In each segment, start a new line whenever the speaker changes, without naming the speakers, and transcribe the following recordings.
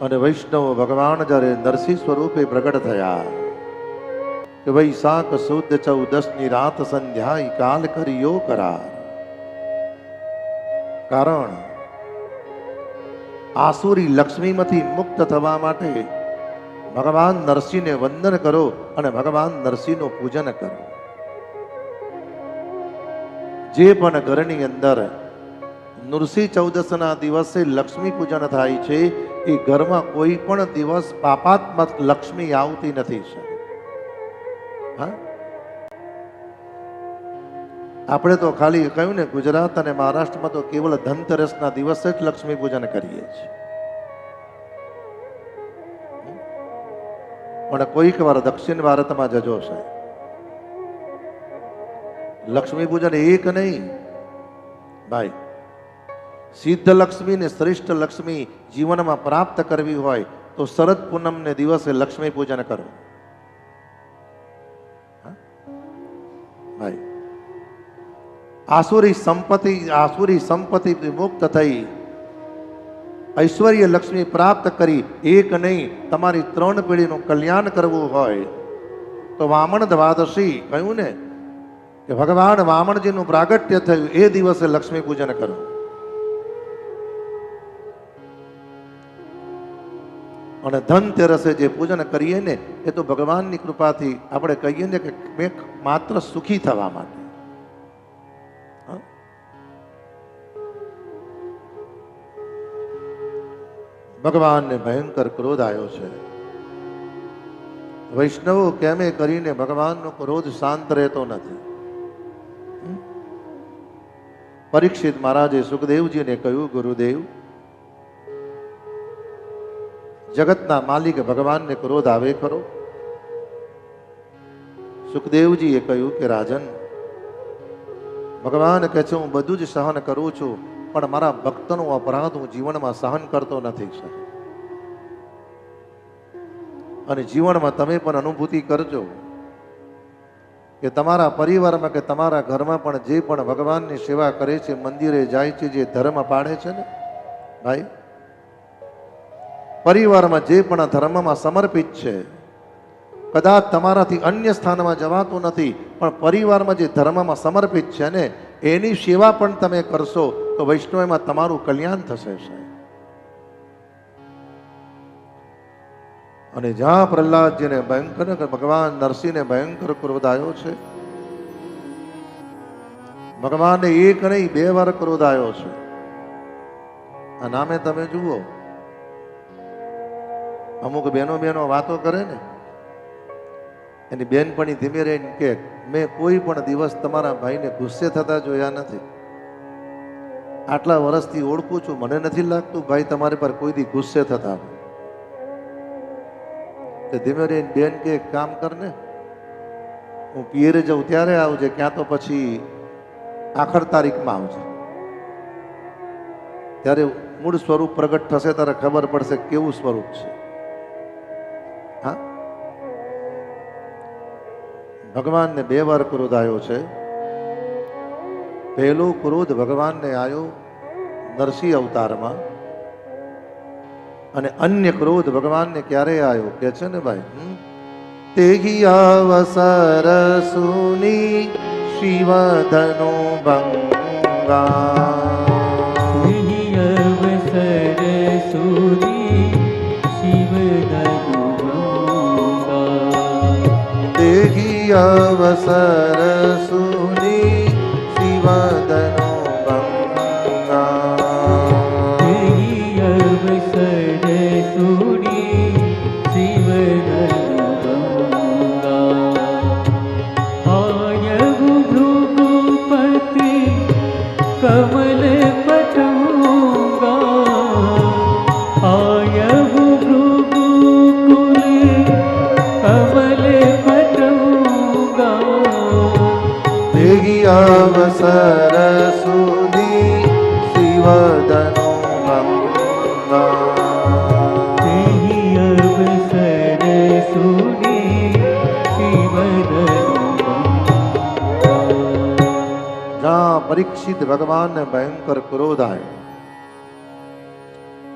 અને વૈષ્ણવ ભગવાન જ્યારે નરસિંહ સ્વરૂપે પ્રગટ થયા કે વૈશાખ સુદ 14 રાત સંધ્યા કાલ કર્યો કરાર. કારણ આસુરી લક્ષ્મીમાંથી મુક્ત થવા માટે ભગવાન નરસિંહને વંદન કરો અને ભગવાન નરસિંહનું પૂજન કરો. જે પણ ઘરની અંદર નૃસિંહ 14ના દિવસે લક્ષ્મી પૂજન થાય છે એ ઘરમાં કોઈ પણ દિવસ પાપાત્મક લક્ષ્મી આવતી નથી. હા, આપણે તો ખાલી કહ્યું ને, ગુજરાત અને મહારાષ્ટ્રમાં તો કેવળ ધનતેરસના દિવસે જ લક્ષ્મી પૂજન કરીએ છીએ. પણ કોઈક વાર દક્ષિણ ભારતમાં જજો છે, લક્ષ્મી પૂજન એક નહીં ભાઈ. સિદ્ધ લક્ષ્મી ને શ્રેષ્ઠ લક્ષ્મી જીવનમાં પ્રાપ્ત કરવી હોય તો શરદ પૂનમને દિવસે લક્ષ્મી પૂજન કરો ભાઈ. આસુરી સંપત્તિ મુક્ત થઈ ઐશ્વર્ય લક્ષ્મી પ્રાપ્ત કરી, એક નહીં તમારી 3 પેઢીનું કલ્યાણ કરવું હોય તો વામન દ્વાદશી કહ્યું ને કે ભગવાન વામનજીનું પ્રાગટ્ય થયું એ દિવસે લક્ષ્મી પૂજન કરો. અને ધનતેરસે જે પૂજન કરીએ ને એ તો ભગવાનની કૃપાથી આપણે કહીએ ને કે મેં માત્ર સુખી થવા માટે. ભગવાનને ભયંકર ક્રોધ આવ્યો છે. વૈષ્ણવો કેમે કરીને ભગવાનનો ક્રોધ શાંત રહેતો નથી. પરીક્ષિત મહારાજે સુખદેવજીને કહ્યું, ગુરુદેવ, જગતના માલિક ભગવાનને ક્રોધ આવે ખરો? સુખદેવજીએ કહ્યું કે રાજન, ભગવાન કહે છે હું બધું જ સહન કરું છું, પણ મારા ભક્તનો અપરાધ હું જીવનમાં સહન કરતો નથી. અને જીવનમાં તમે પણ અનુભૂતિ કરજો કે તમારા પરિવારમાં કે તમારા ઘરમાં પણ જે પણ ભગવાનની સેવા કરે છે, મંદિરે જાય છે, જે ધર્મ પાળે છે ને ભાઈ, પરિવારમાં જે પણ ધર્મમાં સમર્પિત છે, કદાચ તમારાથી અન્ય સ્થાનમાં જવાતું નથી, પણ પરિવારમાં જે ધર્મમાં સમર્પિત છે ને એની સેવા પણ તમે કરશો તો વૈષ્ણવમાં તમારું કલ્યાણ થશે. અને જ્યાં પ્રહલાદજીને ભયંકર, ભગવાન નરસિંહને ભયંકર ક્રોધ આવ્યો છે, ભગવાનને એક નહીં 2 વાર ક્રોધ આવ્યો છે. આ નામે તમે જુઓ, અમુક બહેનો વાતો કરે ને, એની બેનપણી ધીમે રહીને કે મેં કોઈ પણ દિવસ તમારા ભાઈને ગુસ્સે થતા જોયા નથી. આટલા વર્ષથી ઓળખું છું, મને નથી લાગતું ભાઈ તમારે પર કોઈ દી ગુસ્સે થતા. ધીમે રહીને બેન કે એક કામ કરને, હું પિયરે જાઉં ત્યારે આવજે, ક્યાં તો પછી આખર તારીખમાં આવજે, ત્યારે મૂળ સ્વરૂપ પ્રગટ થશે, ત્યારે ખબર પડશે કેવું સ્વરૂપ છે. હા, ભગવાનને 2 વાર ક્રોધ આવ્યો છે. પહેલો ક્રોધ ભગવાનને આવ્યો નરસિંહ અવતારમાં, અને અન્ય ક્રોધ ભગવાનને ક્યારે આવ્યો કે છે ને ભાઈ, તેહી અવસર સુની શિવધનો ભંગા,
તેહી અવસર સુની શિવધનો ભંગા,
તેહી અવસર સુની શિવધનો
कमल पटूंगा, आयहु भृगुकुल कमल पटूंगा,
तेहि अवसर सुनी शिवधनु भंगा,
तेहि अवसर सुनी शिवधनु भंगा।
जहाँ परीक्षित भगवान ने भयंकर क्रोध आए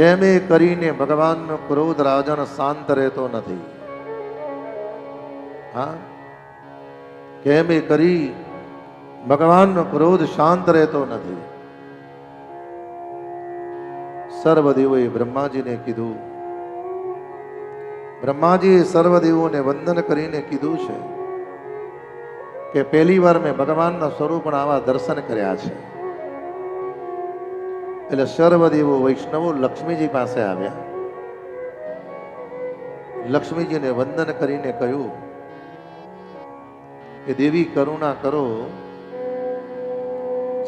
કેમ એ કરીને ભગવાનનો ક્રોધ રાજન શાંત રહેતો નથી. હા, કેમ એ કરી ભગવાનનો ક્રોધ શાંત રહેતો નથી. સર્વદેવોએ બ્રહ્માજીને કીધું, બ્રહ્માજીએ સર્વદેવોને વંદન કરીને કીધું છે કે પહેલી વાર મેં ભગવાનના સ્વરૂપના આવા દર્શન કર્યા છે. એટલે સર્વદેવો વૈષ્ણવો લક્ષ્મીજી પાસે આવ્યા. લક્ષ્મીજીને વંદન કરીને કહ્યું કે દેવી કરુણા કરો,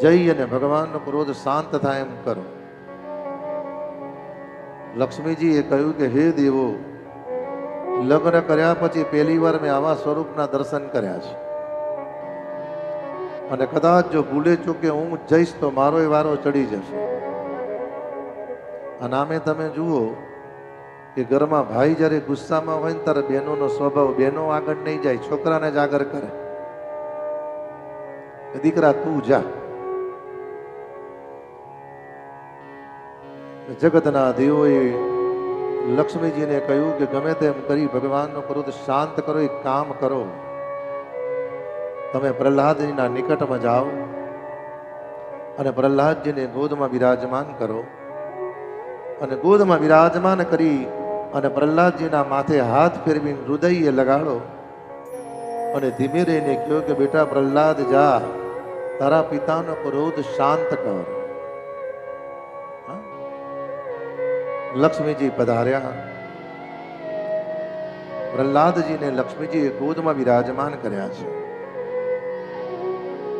જઈ અને ભગવાનનો ક્રોધ શાંત થાય એમ કરો. લક્ષ્મીજીએ કહ્યું કે હે દેવો, લગ્ન કર્યા પછી પહેલી વાર મેં આવા સ્વરૂપના દર્શન કર્યા છે, અને કદાચ જો ભૂલે ચૂકે હું જઈશ તો મારો એ વારો ચડી જશે. અને આમે તમે જુઓ કે ઘરમાં ભાઈ જ્યારે ગુસ્સામાં હોય ને ત્યારે બહેનોનો સ્વભાવ, બહેનો આગળ નહીં જાય, છોકરાને જ આગળ કરે. દીકરા તું જા. જગતના દેવોએ લક્ષ્મીજીને કહ્યું કે ગમે તેમ કરી ભગવાનનો ક્રોધ શાંત કરો, એક કામ કરો, તમે પ્રહલાદજીના નિકટમાં જાઓ અને પ્રહલાદજીને ગોદમાં બિરાજમાન કરો, અને ગોદમાં બિરાજમાન કરી અને પ્રહલાદજીના માથે હાથ ફેરવીને હૃદયે લગાડો અને ધીમે રહીને કહ્યો કે બેટા પ્રહલાદ જા, તારા પિતાનો ક્રોધ શાંત કર. લક્ષ્મીજી પધાર્યા. પ્રહલાદજીને લક્ષ્મીજીએ ગોદમાં બિરાજમાન કર્યા છે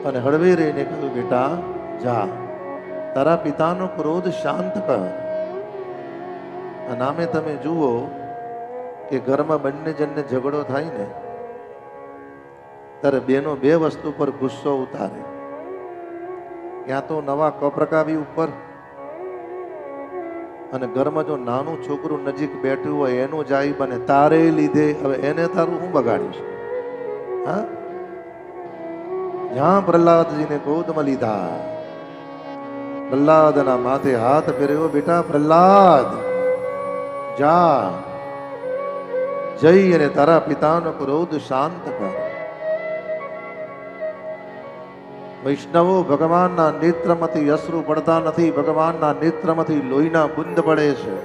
અને હળવે રહીને કહ્યું બેટા જા, તારા પિતાનો ક્રોધ શાંત કર. અને આમે તમે જુઓ કે ઘરમાં બંને જણને ઝઘડો થાય ને ત્યારે બેનો બે વસ્તુ પર ગુસ્સો ઉતારે. ક્યાં તો નવા કપરકાવી ઉપર, અને ઘરમાં જો નાનું છોકરું નજીક બેઠું હોય એનું જાય બને તારે લીધે હવે એને તારું હું બગાડીશ. હા, જ્યાં પ્રહલાદજીને ગોદમાં લીધા, પ્રહલાદના માથે હાથ ફેરવ્યો, બેટા પ્રહલાદ જા, જઈ અને તારા પિતાનો ક્રોધ શાંત કર. વૈષ્ણવો, ભગવાનના નેત્રમાંથી અશ્રુ પડતા નથી, ભગવાનના નેત્રમાંથી લોહીના બુંદ પડે છે.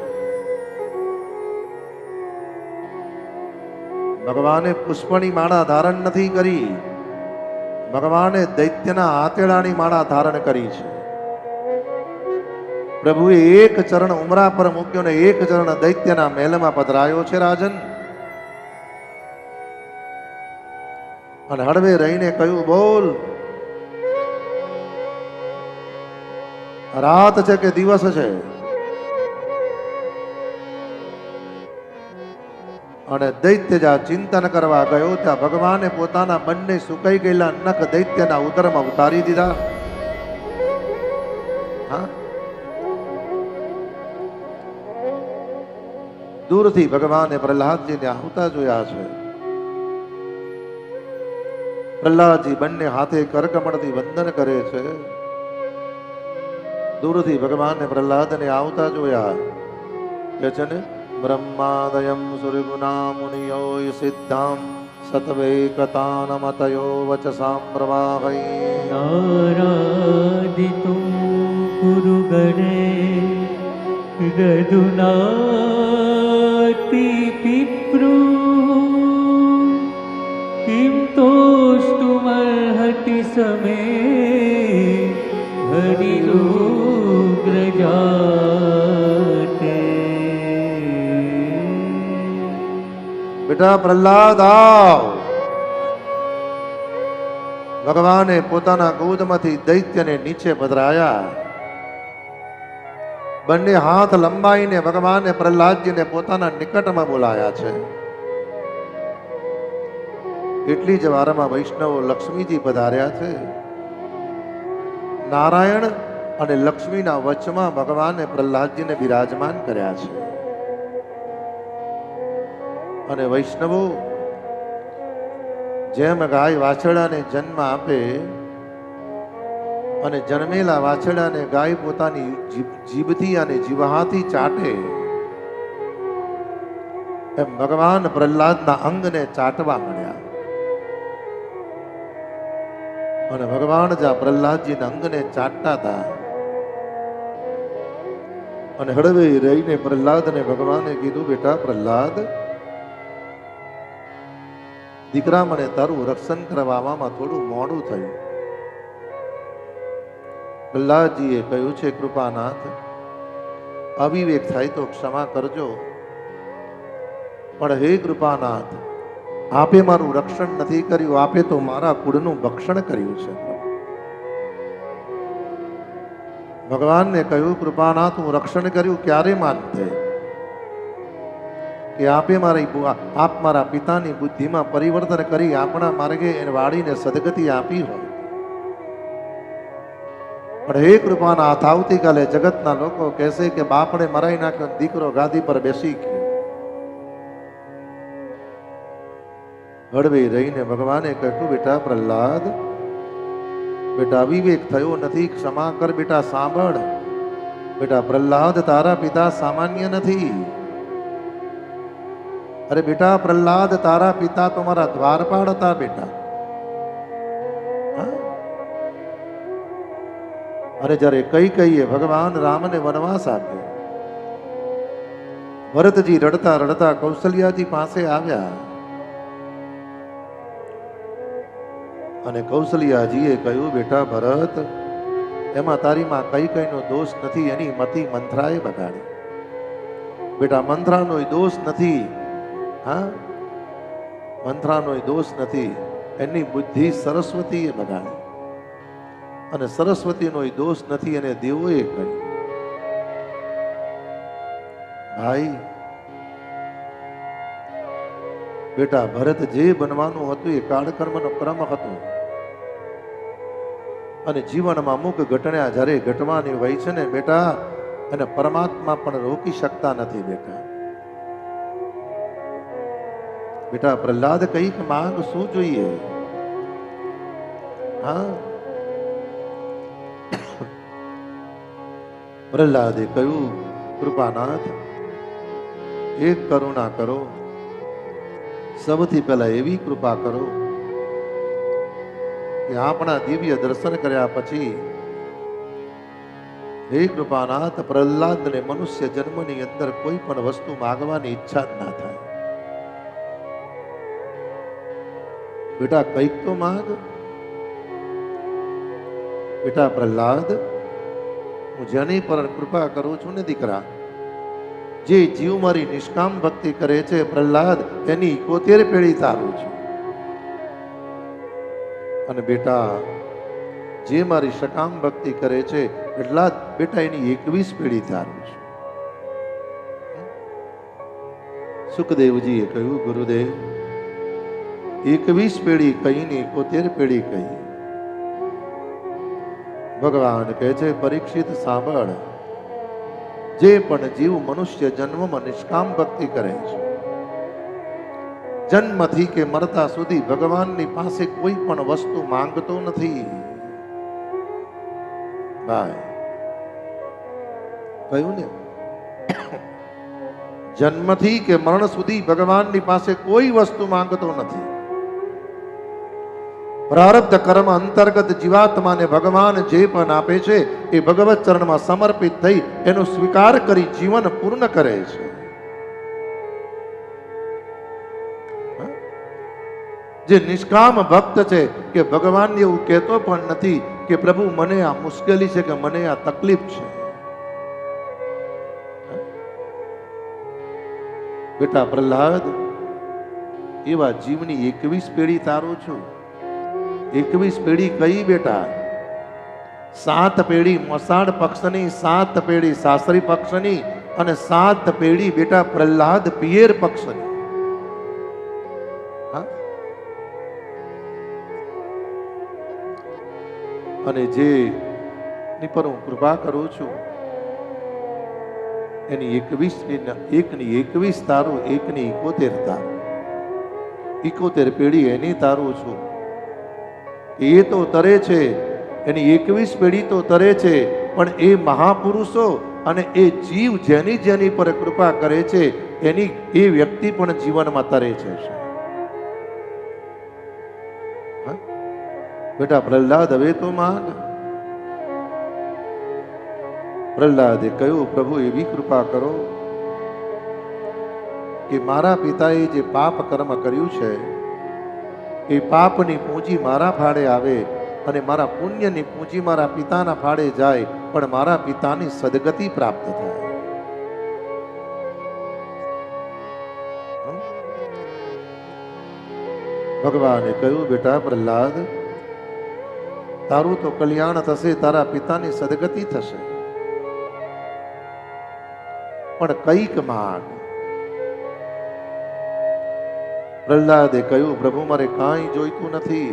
ભગવાને પુષ્પની માળા ધારણ નથી કરી, ભગવાને દૈત્યના આતેડાની માળા ધારણ કરી છે. પ્રભુએ એક ચરણ ઉમરા પર મૂક્યો ને એક ચરણ દૈત્યના મહેલમાં પધરાયો છે રાજન. અને હળવે રહીને કહ્યું, બોલ, રાત છે કે દિવસ છે? અને દૈત્ય જ્યાં ચિંતન કરવા ગયો ત્યાં ભગવાને પોતાના બંને સુકાઈ ગયેલા નખ દૈત્યના ઉદરમાં ઉતારી દીધા. હા, દૂરથી ભગવાને પ્રહલાદજીને આવતા જોયા છે. પ્રહલાદજી બંને હાથે કરકમળથી વંદન કરે છે. દૂરથી ભગવાને પ્રહલાદને આવતા જોયા. કે છે ને, બ્રહ્માદયમ સૂર્યગુણા મુનિયો સિદ્ધામ સતવૈકતાનમતયો વચસામ પ્રવાહૈ
નારાદિતું ગુરુ ગણે રઘુનાતિ પિપ્રુ કિમ તોષ્ટુમર્હતિ સમે હરિરુગ્રજાતે.
બેટા પ્રહલાદ આવ. ભગવાને પોતાના ગોદમાંથી દૈત્યને નીચે પધરાયા. બંને હાથ લંબાઈને ભગવાને પ્રહલાદજીને પોતાના નિકટમાં બોલાયા છે. એટલી જ વારમાં વૈષ્ણવો લક્ષ્મીજી પધાર્યા છે. નારાયણ અને લક્ષ્મીના વચમાં ભગવાને પ્રહલાદજીને બિરાજમાન કર્યા છે. અને વૈષ્ણવો, જેમ ગાય વાછરડાને જન્મ આપે અને જન્મેલા વાછડાને ગાય પોતાની જીભથી અને જીવહાથી ચાટે એમ ભગવાન પ્રહલાદના અંગને ચાટવા મળ્યા. અને ભગવાન જ્યાં પ્રહલાદજીના અંગને ચાટતા હતા અને હળવે રહીને પ્રહલાદને ભગવાને કીધું, બેટા પ્રહલાદ, દીકરા, મને તારું રક્ષણ કરવામાં થોડું મોડું થયું. પ્રહલાદજીએ કહ્યું છે, કૃપાનાથ, અવિવેક થાય તો ક્ષમા કરજો, પણ હે કૃપાનાથ, આપે મારું રક્ષણ નથી કર્યું, આપે તો મારા કુળનું ભક્ષણ કર્યું છે. ભગવાનને કહ્યું, કૃપાનાથ, હું રક્ષણ કર્યું ક્યારે માનતે કે આપ મારા પિતાની બુદ્ધિમાં પરિવર્તન કરી આપણા માર્ગે વાળીને સદગતિ આપી હોય. પણ હે કૃપાનાથ, આવતીકાલે જગતના લોકો કહેશે કે બાપને મરાઈ નાખ્યો, દીકરો ગાદી પર બેસી ગયો. હળવે રહીને ભગવાને કહ્યું, બેટા પ્રહલાદ, બેટા વિવેક થયો નથી, ક્ષમા કર. બેટા સાંભળ, બેટા પ્રહલાદ, તારા પિતા સામાન્ય નથી. અરે બેટા પ્રહલાદ, તારા પિતા તો મારા દ્વારપાળ હતા. બેટા, અરે જ્યારે કહીએ ભગવાન રામને વનવાસ આપ્યો, ભરતજી રડતા રડતા કૌશલ્યાજી પાસે આવ્યા અને કૌશલ્યાજીએ કહ્યું, બેટા ભરત, એમાં તારીમાં કઈનો દોષ નથી, એની મતિ મંથરાએ બગાડી. બેટા, મંથરાનો દોષ નથી. હા, મંથરાનો દોષ નથી, એની બુદ્ધિ સરસ્વતીએ બગાડી. અને સરસ્વતીનો દોષ નથી, એને દેવોએ કહ્યું. ભાઈ, બેટા ભરત, જે બનવાનું હતું એ કાળકર્મનો ક્રમ હતો. અને જીવનમાં અમુક ઘટના જ્યારે ઘટવાની હોય છે ને બેટા, અને પરમાત્મા પણ રોકી શકતા નથી. બેટા પ્રહલાદ, કઈક માંગ શું જોઈએ? હા, પ્રહલાદે કહ્યું, કૃપાનાથ, એક કરુણા કરો. સૌથી પહેલા એવી કૃપા કરો કે આપણા દિવ્ય દર્શન કર્યા પછી હે કૃપાનાથ, પ્રહલાદને મનુષ્ય જન્મની અંદર કોઈ પણ વસ્તુ માગવાની ઈચ્છા જ ના થાય. બેટા કઈક તો માંગ. બેટા પ્રહલાદ, હું જેની પર કૃપા કરું છું ને દીકરા, જે જીવ મારી નિષ્કામ ભક્તિ કરે છે પ્રહલાદ, એની 71 પેઢી તારું છું. અને બેટા, જે મારી સકામ ભક્તિ કરે છે પ્રહલાદ, બેટા એની 21 પેઢી તારું છું. સુખદેવજીએ કહ્યું, ગુરુદેવ, 21 પેઢી કહીને 71 પેઢી કહી. ભગવાન કહે છે, પરીક્ષિત સાંભળ, જે પણ જીવ મનુષ્ય જન્મમાં નિષ્કામ ભક્તિ કરે છે, જન્મથી કે મરતા સુધી ભગવાનની પાસે કોઈ પણ વસ્તુ માંગતો નથી. ભાઈ, કહ્યું ને, જન્મથી કે મરણ સુધી ભગવાનની પાસે કોઈ વસ્તુ માંગતો નથી. પ્રારબ્ધ કર્મ અંતર્ગત જીવાત્માને ભગવાન જે પણ આપે છે એ ભગવત ચરણમાં સમર્પિત થઈ એનો સ્વીકાર કરી જીવન પૂર્ણ કરે છે. જે નિષ્કામ ભક્ત છે કે ભગવાન એવું કહેતો પણ નથી કે પ્રભુ મને આ મુશ્કેલી છે કે મને આ તકલીફ છે. બેટા પ્રહલાદ, એવા જીવની 21 પેઢી તારું છું. 21 પેઢી કઈ બેટા? 7 પેઢી મોસાળ પક્ષની, 7 પેઢી સાસરી પક્ષની અને 7 પેઢી બેટા પ્રહલાદ પિયર પક્ષની. અને જે ની પર હું કૃપા કરું છું એની 21 તારું, 1ની 71 તારું. 71 પેઢી એની તારું છું. એ તો તરે છે એની 21 પેઢી તો તરે છે, પણ એ મહાપુરુષો અને એ જીવ જેની જેની પર કૃપા કરે છે એની એ વ્યક્તિ પણ જીવનમાં તરે છે. હા? બેટા પ્રહલાદ હવે તો માંગ. પ્રહલાદે કહ્યું, પ્રભુ એવી કૃપા કરો કે મારા પિતાએ જે પાપ કર્મ કર્યું છે એ પાપની પૂંજી મારા ફાળે આવે અને મારા પુણ્યની પૂંજી મારા પિતાના ફાળે જાય, પણ મારા પિતાની સદગતિ પ્રાપ્ત થાય. ભગવાને કહ્યું, બેટા પ્રહલાદ, તારું તો કલ્યાણ થશે, તારા પિતાની સદગતિ થશે, પણ કઈક માંગ. પ્રહલાદે કહ્યું, પ્રભુ મારે કાંઈ જોઈતું નથી.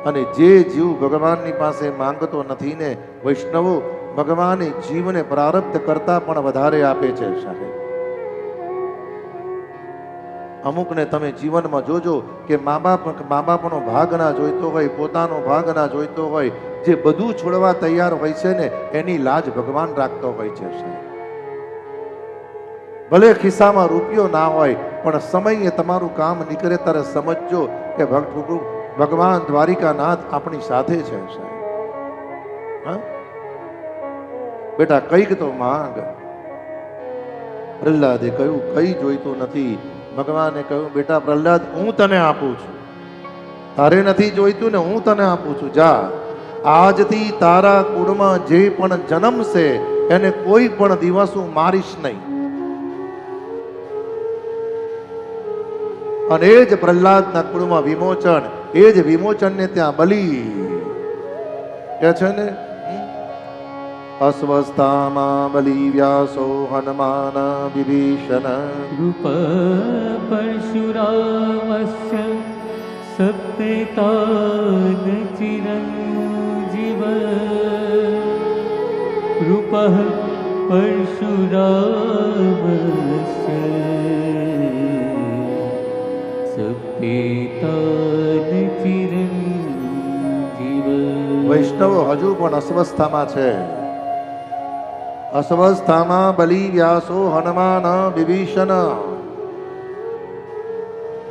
અને જે જીવ ભગવાનની પાસે માંગતો નથી ને, વૈષ્ણવો, ભગવાને જીવને પ્રારબ્ધ કરતા પણ વધારે આપે છે. સાહેબ, અમુકને તમે જીવનમાં જોજો કે મા બાપનો ભાગ ના જોઈતો હોય, પોતાનો ભાગ ના જોઈતો હોય, જે બધું છોડવા તૈયાર હોય છે ને એની લાજ ભગવાન રાખતો હોય છે. સાહેબ, ભલે ખિસ્સામાં રૂપિયો ના હોય, પણ સમયે તમારું કામ નીકળે ત્યારે સમજજો કે ભગવાન દ્વારિકાનાથ આપણી સાથે છે. સાહેબ, હા બેટા, કઈક તો માંગ. પ્રહલાદે કહ્યું, કઈ જોઈતું નથી. ભગવાને કહ્યું, બેટા પ્રહલાદ, હું તને આપું છું. તારે નથી જોઈતું ને, હું તને આપું છું. જા, આજથી તારા કુળમાં જે પણ જન્મશે એને કોઈ પણ દિવસ હું મારીશ નહીં. અને એ જ પ્રહલાદના કુળમાં વિમોચન, એ જ વિમોચનને ત્યાં બલી કે છે ને, અસ્વસ્થામાં બલી વ્યાસો હનુમાન વિભીષણ
રૂપ પરશુરામસ્ય સપ્તેતાન ચિરંજીવ રૂપ પરશુરામસ્ય સપ્તેતાન ચિરંજીવ.
વૈષ્ણવો હજુ પણ અસ્વસ્થામાં છે. અસ્વસ્થામાં બલી વ્યાસો હનુમાન વિભીષણ